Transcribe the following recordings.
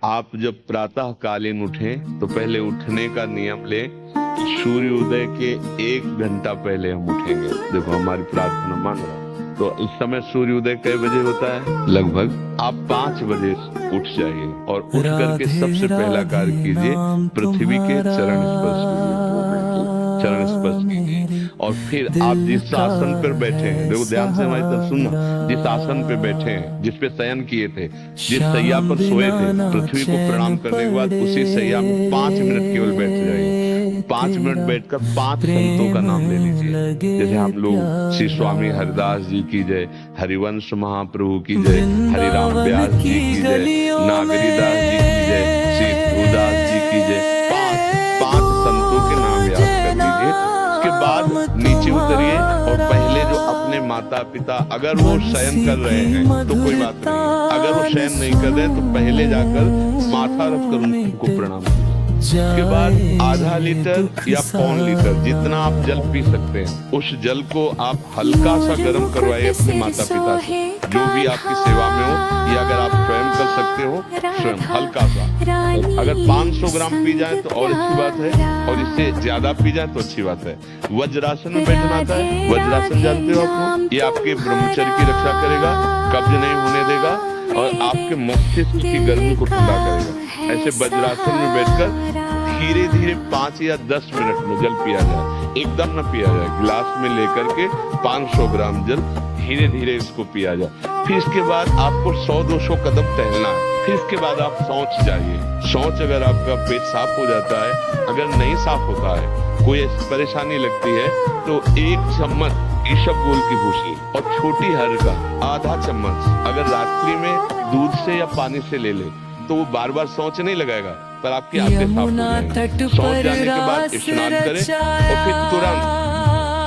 आप जब प्रातः कालीन उठें तो पहले उठने का नियम लें। सूर्य उदय के 1 घंटा पहले हम उठेंगे। देखो हमारी प्रार्थना मान रहा। तो इस समय सूर्य उदय कई बजे होता है? लगभग आप 5 बजे उठ जाइए और उठ करके सबसे पहला कार्य कीजिए, पृथ्वी के चरण स्पर्श कीजिए, चरण स्पर्श कीजिए। और फिर आप जिस आसन पर बैठे हैं, देखो ध्यान से हमारी तरफ सुनना, जिस आसन पे बैठे हैं, जिस पे शयन किए थे, जिस सैया पर सोए थे, पृथ्वी को प्रणाम करने के बाद उसी सैया में 5 मिनट केवल बैठ जाइए। 5 मिनट बैठकर 5 संतों का नाम ले लीजिए। जैसे हम लोग श्री स्वामी हरिदास जी की जय, हरिवंश महाप्रभु की जय, हरिराम व्यास जी की जय, नागरीदास जी की जय, श्री ध्रुवदास जी की जय, 5 संतों के नाम याद कर लीजिए। उसके बाद नीचे उतरिए और पहले जो अपने माता पिता, अगर वो शयन कर रहे हैं तो कोई बात नहीं, अगर वो शयन नहीं कर रहे तो पहले जाकर माथा रखकर उनको प्रणाम कीजिए। उसके बाद आधा लीटर या पौन लीटर जितना आप जल पी सकते हैं, उस जल को आप हल्का सा गर्म करवाइए अपने माता पिता से, जो भी आपकी सेवा में हो, या अगर आप स्वयं कर सकते हो स्वयं हल्का सा। अगर 500 ग्राम पी जाए तो और अच्छी बात है, और इससे ज्यादा पी जाए तो अच्छी बात है। वज्रासन में बैठना आता है, वज्रासन जानते हो आप? ये आपके ब्रह्मचर्य की रक्षा करेगा, कब्ज नहीं होने देगा और आपके मस्तिष्क की गर्मी को ठंडा करेगा। ऐसे वज्रासन में बैठकर धीरे धीरे 5 या 10 मिनट में जल पिया जाए, एकदम न पिया जाए। गिलास में लेकर के 500 ग्राम जल धीरे धीरे इसको पिया जाए। फिर इसके बाद आपको 100-200 कदम टहलना है। फिर इसके बाद आप शौच जाइए। शौच अगर आपका पेट साफ हो जाता है, अगर नहीं साफ होता है, कोई परेशानी लगती है, तो 1 चम्मच ईसबगोल की भूसी और छोटी हर का आधा चम्मच अगर रात्रि में दूध से या पानी से ले ले तो वो बार बार शौच नहीं लगाएगा, पर आपकी आंखें साफ हो जाएंगी। शौच जाने के बाद स्नान करें और फिर तुरंत,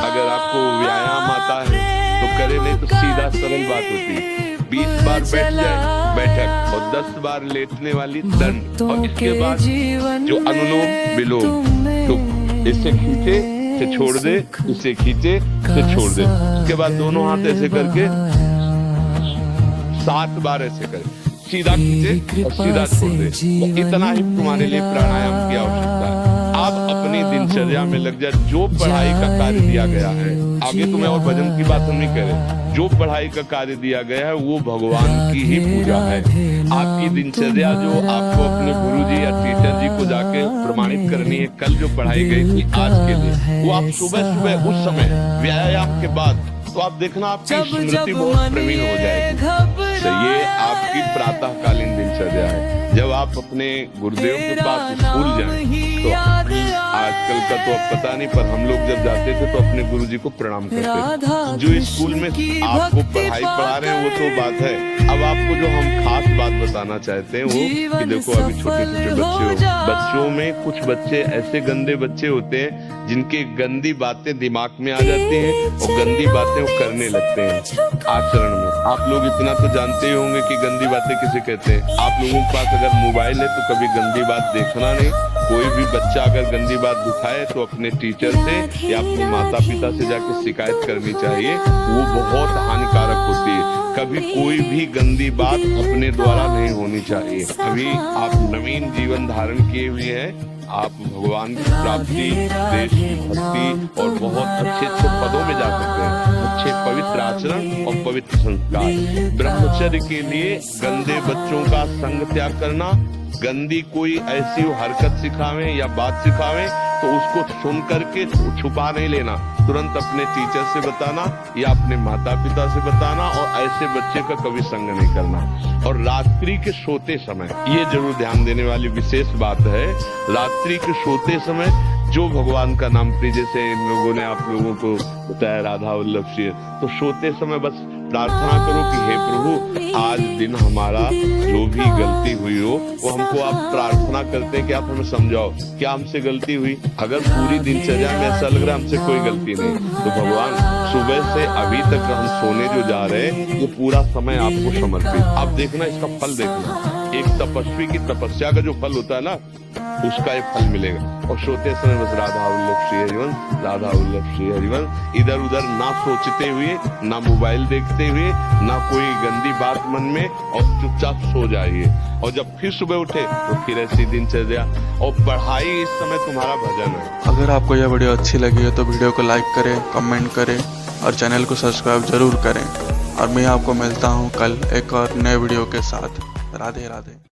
अगर आपको व्यायाम आता है तो करें, नहीं तो सीधा सरल बात होती है। 20 बार बैठ जाए बैठक और 10 बार लेटने वाली दंड, और इसके बाद जो अनुलोम विलोम, तो इससे खींचे से छोड़ दे, इससे खींचे से छोड़ दे। उसके बाद दोनों हाथ ऐसे करके 7 बार ऐसे करें, सीधा खींचे और सीधा छोड़ दे। इतना ही तुम्हारे लिए प्राणायाम की आवश्यकता है। आप अपनी दिनचर्या में लग जाए। जो पढ़ाई का कार्य दिया गया है, आगे तो मैं और भजन की बात हम नहीं कह रहे, जो पढ़ाई का कार्य दिया गया है वो भगवान की ही पूजा है। आपकी दिनचर्या जो आपको अपने गुरुजी या टीचर जी को जाके प्रमाणित करनी है, कल जो पढ़ाई गई थी आज के लिए, वो आप सुबह सुबह उस समय व्यायाम के बाद, तो आप देखना आपकी स्मृति बहुत प्रवीण हो जाएगी। तो ये आपकी प्रातःकालीन दिनचर्या है। जब आप अपने गुरुदेव के पास स्कूल जाएं, तो आजकल का तो अब पता नहीं, पर हम लोग जब जाते थे तो अपने गुरुजी को प्रणाम करते थे। जो स्कूल में आपको पढ़ाई पढ़ा रहे हैं वो तो बात है, अब आपको जो हम खास बात बताना चाहते हैं वो कि देखो अभी छोटे छोटे बच्चों में कुछ बच्चे ऐसे गंदे बच्चे होते हैं जिनके गंदी बातें दिमाग में आ जाती हैं और गंदी बातें वो करने लगते हैं आचरण में। आप लोग इतना तो जानते ही होंगे कि गंदी बातें किसे कहते हैं। आप लोगों के पास अगर मोबाइल है तो कभी गंदी बात देखना नहीं। कोई भी बच्चा अगर गंदी बात दिखाए तो अपने टीचर से या अपने माता पिता से जाकर शिकायत करनी चाहिए, वो बहुत हानिकारक होती है। कभी कोई भी गंदी बात अपने द्वारा नहीं होनी चाहिए। अभी आप नवीन जीवन धारण किए हुए हैं, आप भगवान की प्राप्ति, देश की भक्ति और बहुत अच्छे अच्छे पदों में जा सकते हैं। अच्छे पवित्र आचरण और पवित्र संस्कार। ब्रह्मचर्य के लिए गंदे बच्चों का संग त्याग करना, गंदी कोई ऐसी हरकत सिखावे या बात सिखावे तो उसको सुन करके छुपा नहीं लेना, तुरंत अपने टीचर से बताना या अपने माता पिता से बताना, और ऐसे बच्चे का कभी संग नहीं करना। और रात्रि के सोते समय ये जरूर ध्यान देने वाली विशेष बात है, रात्रि के सोते समय जो भगवान का नाम प्रिय, जैसे इन लोगों ने आप लोगों को बताया राधा वल्लभ सिंह, तो सोते समय बस प्रार्थना करो कि हे प्रभु आज दिन हमारा जो भी गलती हुई हो वो हमको आप प्रार्थना करते हैं कि आप हमें समझाओ क्या हमसे गलती हुई। अगर पूरी दिनचर्या में ऐसा लग रहा है हमसे कोई गलती नहीं, तो भगवान सुबह से अभी तक हम सोने जो जा रहे हैं, ये पूरा समय आपको समर्पित। आप देखना, इसका फल देखना। एक तपस्वी की तपस्या का जो फल होता है ना, उसका एक फल मिलेगा। और सोते समय बस राधा वल्लभ श्री हरिवंश, राधा वल्लभ श्री हरिवंश, इधर उधर ना सोचते हुए, ना मोबाइल देखते हुए, ना कोई गंदी बात मन में, और चुपचाप सो जाइए। और जब फिर सुबह उठे तो फिर ऐसी दिनचर्या। और पढ़ाई इस समय तुम्हारा भजन है। अगर आपको यह वीडियो अच्छी लगी है तो वीडियो को लाइक करें, कमेंट करें और चैनल को सब्सक्राइब जरूर करें। और मैं आपको मिलता हूँ कल एक और नए वीडियो के साथ। राधे राधे।